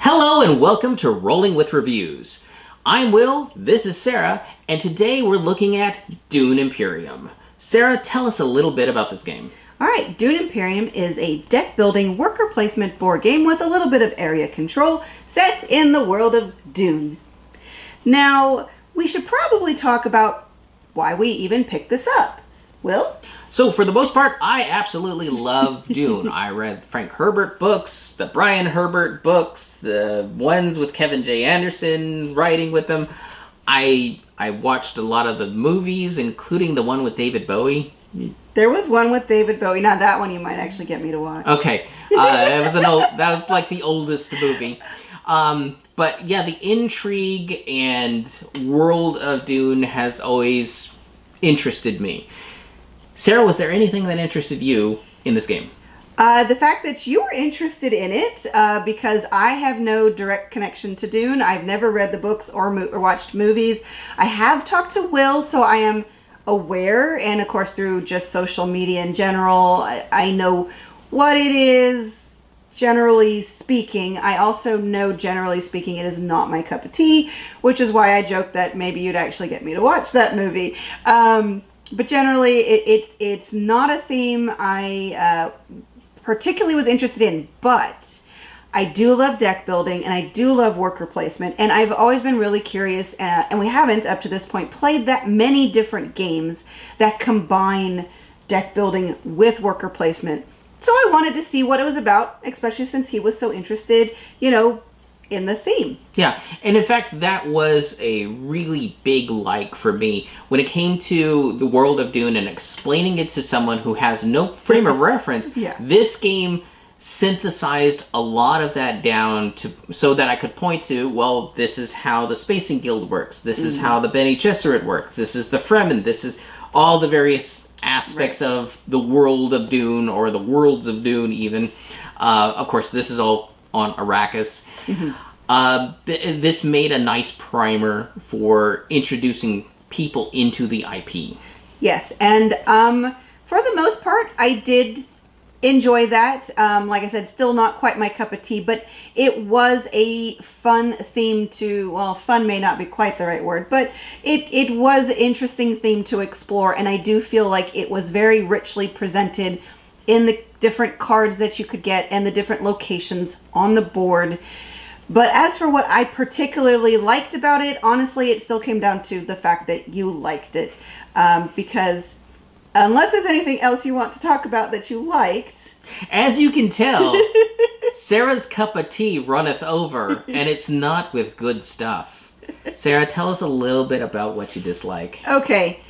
Hello and welcome to Rolling with Reviews. I'm Will, this is Sarah, and today we're looking at Dune Imperium. Sarah, tell us a little bit about this game. Alright, Dune Imperium is a deck-building worker placement board game with a little bit of area control set in the world of Dune. Now, we should probably talk about why we even picked this up. Will? So for the most part, I absolutely love Dune. I read Frank Herbert books, the Brian Herbert books, the ones with Kevin J. Anderson writing with them. I watched a lot of the movies, including the one with David Bowie. There was one with David Bowie. Not that one you might actually get me to watch. Okay. That was like the oldest movie. But yeah, the intrigue and world of Dune has always interested me. Sarah, was there anything that interested you in this game? The fact that you were interested in it, because I have no direct connection to Dune. I've never read the books or watched movies. I have talked to Will, so I am aware, and of course through just social media in general, I know what it is, generally speaking. I also know, generally speaking, it is not my cup of tea, which is why I joked that maybe you'd actually get me to watch that movie. But generally, it's not a theme I particularly was interested in, but I do love deck building, and I do love worker placement, and I've always been really curious, and we haven't, up to this point, played that many different games that combine deck building with worker placement. So I wanted to see what it was about, especially since he was so interested, in the theme. Yeah, and in fact, that was a really big like for me when it came to the world of Dune and explaining it to someone who has no frame of reference. Yeah. This game synthesized a lot of that down so that I could point to, well, this is how the Spacing Guild works. This is how the Bene Gesserit works. This is the Fremen. This is all the various aspects of the world of Dune, or the worlds of Dune even. Of course, this is all on Arrakis. This made a nice primer for introducing people into the IP. Yes, and for the most part, I did enjoy that. Like I said, still not quite my cup of tea, but it was a fun theme to, well, fun may not be quite the right word, but it was an interesting theme to explore, and I do feel like it was very richly presented in the different cards that you could get and the different locations on the board. But as for what I particularly liked about it, honestly, it still came down to the fact that you liked it. Because unless there's anything else you want to talk about that you liked... As you can tell, Sarah's cup of tea runneth over, and it's not with good stuff. Sarah, tell us a little bit about what you dislike. Okay.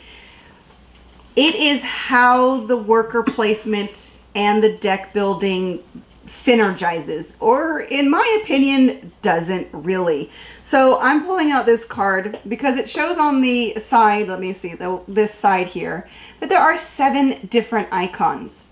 It is how the worker placement and the deck building synergizes, or in my opinion, doesn't really. So I'm pulling out this card because it shows on the side, let me see, this side here, that there are 7 different icons.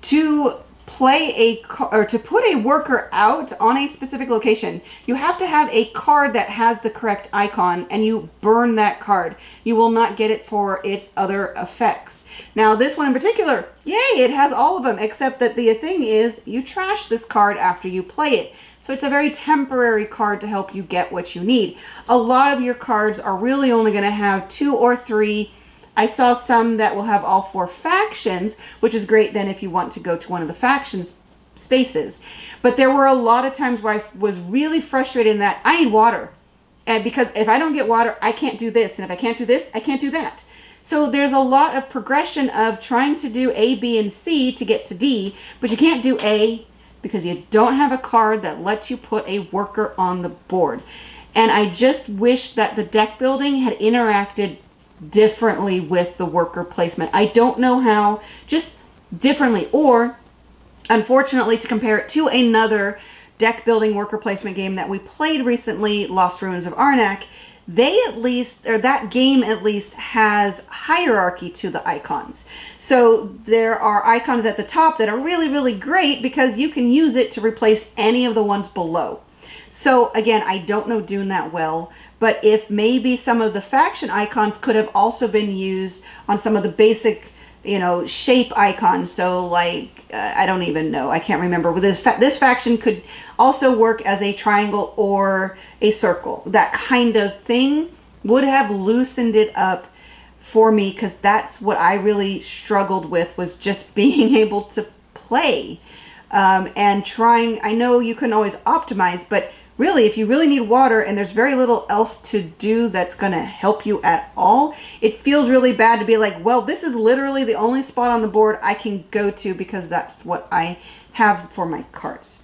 To play to put a worker out on a specific location, you have to have a card that has the correct icon, and you burn that card. You will not get it for its other effects. Now, this one in particular, yay, it has all of them, except that the thing is, you trash this card after you play it. So it's a very temporary card to help you get what you need. A lot of your cards are really only going to have 2 or 3. I saw some that will have all 4 factions, which is great then if you want to go to one of the factions spaces. But there were a lot of times where I was really frustrated in that I need water. And because if I don't get water, I can't do this. And if I can't do this, I can't do that. So there's a lot of progression of trying to do A, B, and C to get to D, but you can't do A because you don't have a card that lets you put a worker on the board. And I just wish that the deck building had interacted differently with the worker placement. I don't know how, just differently, or unfortunately to compare it to another deck building worker placement game that we played recently, Lost Ruins of Arnak, that game at least has hierarchy to the icons. So there are icons at the top that are really, really great because you can use it to replace any of the ones below. So again, I don't know Dune that well, but if maybe some of the faction icons could have also been used on some of the basic shape icons. So like, I don't even know. I can't remember. This faction could also work as a triangle or a circle. That kind of thing would have loosened it up for me, because that's what I really struggled with, was just being able to play and trying. I know you can always optimize, but really, if you really need water and there's very little else to do that's going to help you at all, it feels really bad to be like, well, this is literally the only spot on the board I can go to because that's what I have for my cards.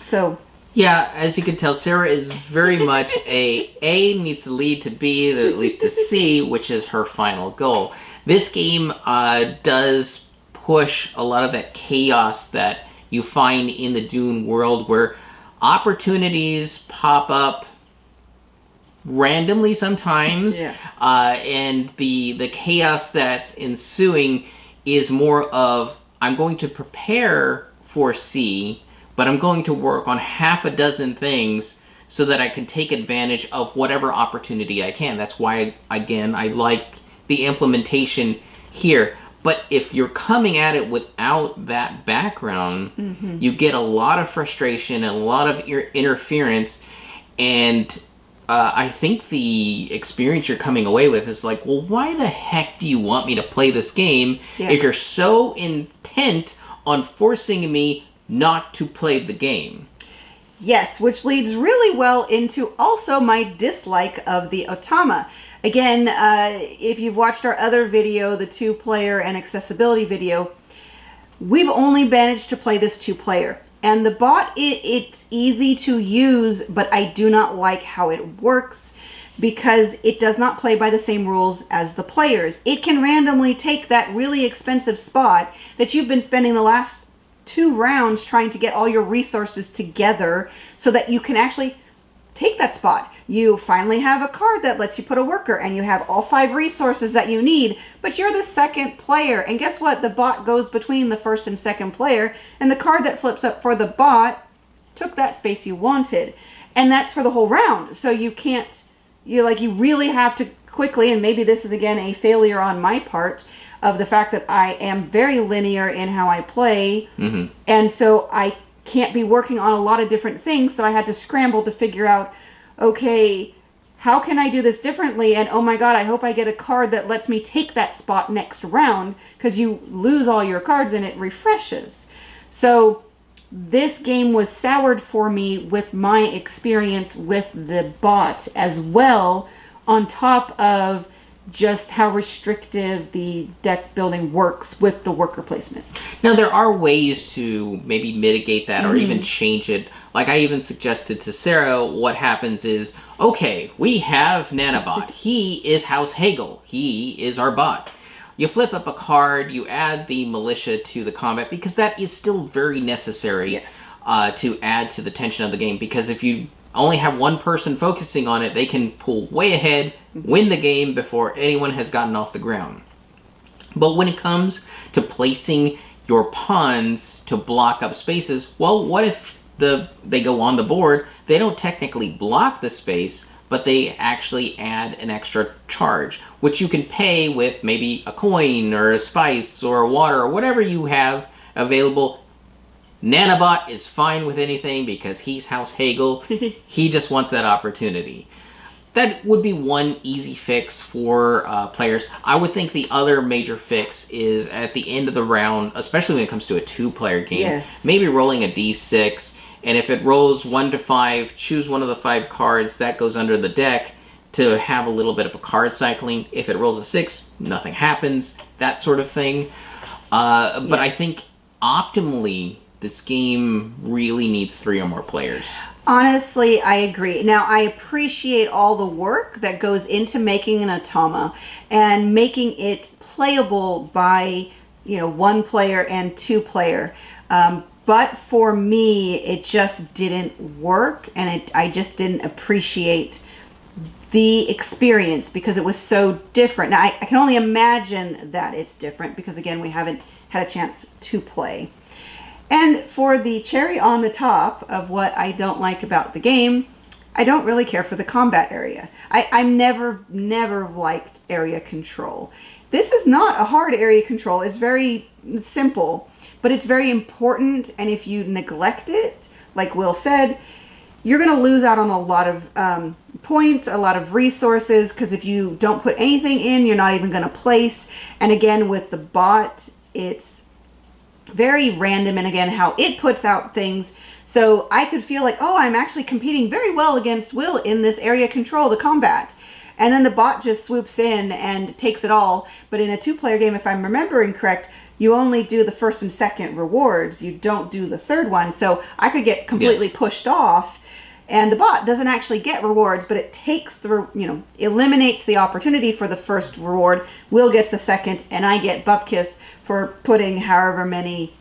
So yeah, as you can tell, Sarah is very much A needs to lead to B, that leads to C, which is her final goal. This game does push a lot of that chaos that you find in the Dune world, where opportunities pop up randomly sometimes, yeah. And the chaos that's ensuing is more of, I'm going to prepare for C, but I'm going to work on half a dozen things so that I can take advantage of whatever opportunity I can. That's why, again, I like the implementation here. But if you're coming at it without that background, you get a lot of frustration and a lot of interference. And I think the experience you're coming away with is like, well, why the heck do you want me to play this game if you're so intent on forcing me not to play the game? Yes, which leads really well into also my dislike of the Otama. Again, if you've watched our other video, the 2-player and accessibility video, we've only managed to play this 2-player. And the bot, it's easy to use, but I do not like how it works because it does not play by the same rules as the players. It can randomly take that really expensive spot that you've been spending the last 2 rounds trying to get all your resources together so that you can actually take that spot. You finally have a card that lets you put a worker and you have all 5 resources that you need, but you're the second player. And guess what? The bot goes between the first and second player, and the card that flips up for the bot took that space you wanted. And that's for the whole round. So you really have to quickly, and maybe this is again a failure on my part, of the fact that I am very linear in how I play. And so I can't be working on a lot of different things. So I had to scramble to figure out, okay, how can I do this differently? And oh my God, I hope I get a card that lets me take that spot next round, because you lose all your cards and it refreshes. So this game was soured for me with my experience with the bot as well, on top of just how restrictive the deck building works with the worker placement. Now, there are ways to maybe mitigate that or even change it. Like I even suggested to Sarah, what happens is, okay, we have Nanobot. He is House Hegel. He is our bot. You flip up a card, you add the militia to the combat, because that is still very necessary to add to the tension of the game. Because if you only have one person focusing on it, they can pull way ahead, win the game before anyone has gotten off the ground. But when it comes to placing your pawns to block up spaces, well, what if they go on the board? They don't technically block the space, but they actually add an extra charge, which you can pay with maybe a coin or a spice or water or whatever you have available. Nanobot is fine with anything because he's House Hegel. He just wants that opportunity. That would be one easy fix for players. I would think the other major fix is at the end of the round, especially when it comes to a 2-player game, maybe rolling a d6, and if it rolls 1 to 5, choose one of the 5 cards that goes under the deck to have a little bit of a card cycling. If it rolls a 6, nothing happens, that sort of thing. But I think optimally, this game really needs 3 or more players. Honestly, I agree. Now, I appreciate all the work that goes into making an Otama and making it playable by, 1 player and 2 player. But for me, it just didn't work, and I just didn't appreciate the experience because it was so different. Now, I can only imagine that it's different because, again, we haven't had a chance to play. And for the cherry on the top of what I don't like about the game, I don't really care for the combat area. I never liked area control. This is not a hard area control. It's very simple, but it's very important. And if you neglect it, like Will said, you're going to lose out on a lot of points, a lot of resources, because if you don't put anything in, you're not even going to place. And again, with the bot, it's very random, and again, how it puts out things. So I could feel like, oh, I'm actually competing very well against Will in this area control, the combat. And then the bot just swoops in and takes it all. But in a 2-player game, if I'm remembering correct, you only do the first and second rewards. You don't do the third one. So I could get completely pushed off. And the bot doesn't actually get rewards, but it takes the, eliminates the opportunity for the first reward. Will gets the second, and I get Bupkis for putting however many,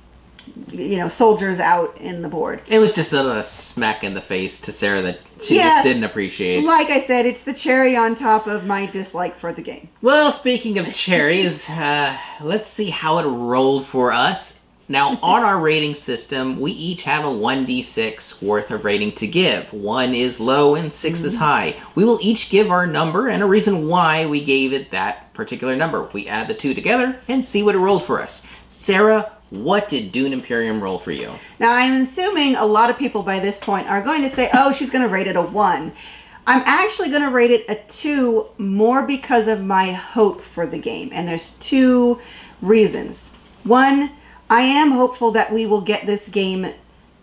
soldiers out in the board. It was just a smack in the face to Sarah that she just didn't appreciate. Like I said, it's the cherry on top of my dislike for the game. Well, speaking of cherries, let's see how it rolled for us. Now, on our rating system, we each have a 1d6 worth of rating to give. 1 is low and 6 is high. We will each give our number and a reason why we gave it that particular number. We add the two together and see what it rolled for us. Sarah, what did Dune Imperium roll for you? Now, I'm assuming a lot of people by this point are going to say, oh, she's going to rate it a 1. I'm actually going to rate it a 2 more because of my hope for the game. And there's 2 reasons. 1, I am hopeful that we will get this game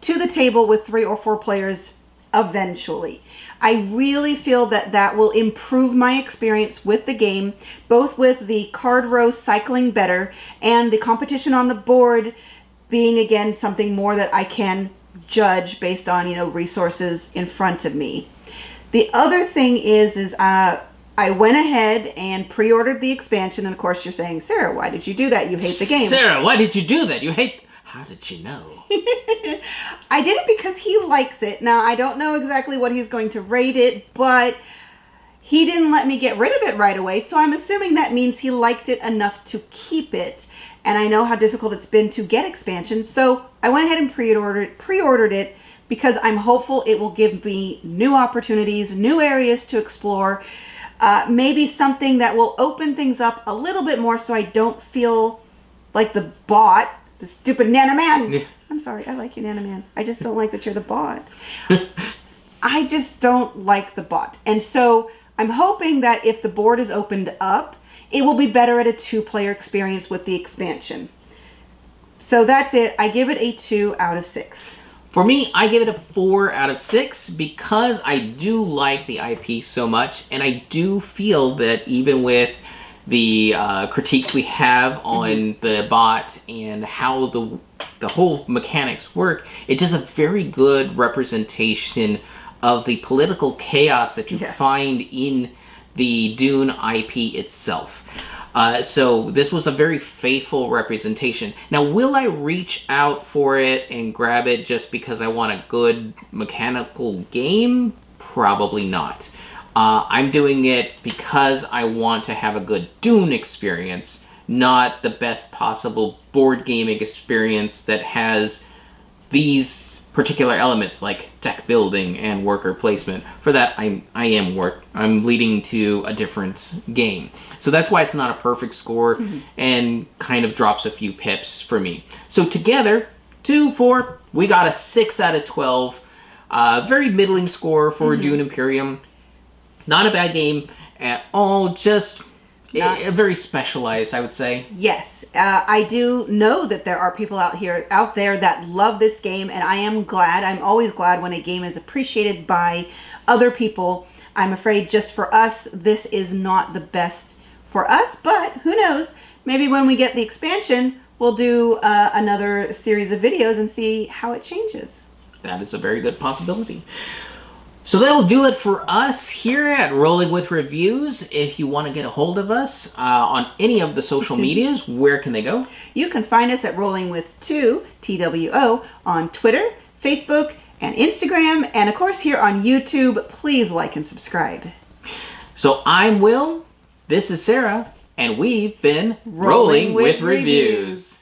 to the table with 3 or 4 players eventually. I really feel that that will improve my experience with the game, both with the card row cycling better and the competition on the board being, again, something more that I can judge based on, resources in front of me. The other thing is I went ahead and pre-ordered the expansion, and of course you're saying, Sarah, why did you do that? You hate the game. Sarah, why did you do that? You hate... How did she know? I did it because he likes it. Now, I don't know exactly what he's going to rate it, but he didn't let me get rid of it right away, so I'm assuming that means he liked it enough to keep it. And I know how difficult it's been to get expansions, so I went ahead and pre-ordered it because I'm hopeful it will give me new opportunities, new areas to explore, maybe something that will open things up a little bit more so I don't feel like the bot, the stupid Nana Man. Yeah. I'm sorry, I like you, Nana Man. I just don't like that you're the bot. I just don't like the bot. And so I'm hoping that if the board is opened up, it will be better at a 2-player experience with the expansion. So that's it. I give it a 2 out of 6. For me, I give it a 4 out of 6 because I do like the IP so much, and I do feel that even with the critiques we have on the bot and how the whole mechanics work, it does a very good representation of the political chaos that you find in the Dune IP itself. So this was a very faithful representation. Now, will I reach out for it and grab it just because I want a good mechanical game? Probably not. I'm doing it because I want to have a good Dune experience, not the best possible board gaming experience that has these particular elements like deck building and worker placement. For that, I'm leading to a different game. So that's why it's not a perfect score and kind of drops a few pips for me. So together, 2, 4, we got a 6 out of 12. Very middling score for Dune Imperium. Not a bad game at all, just very specialized, I would say. Yes, I do know that there are people out there that love this game, and I am glad. I'm always glad when a game is appreciated by other people. I'm afraid just for us, this is not the best for us, but who knows? Maybe when we get the expansion, we'll do another series of videos and see how it changes. That is a very good possibility. So that'll do it for us here at Rolling With Reviews. If you want to get a hold of us on any of the social medias, where can they go? You can find us at Rolling With 2, TWO, on Twitter, Facebook, and Instagram. And of course here on YouTube, please like and subscribe. So I'm Will, this is Sarah, and we've been Rolling with Reviews.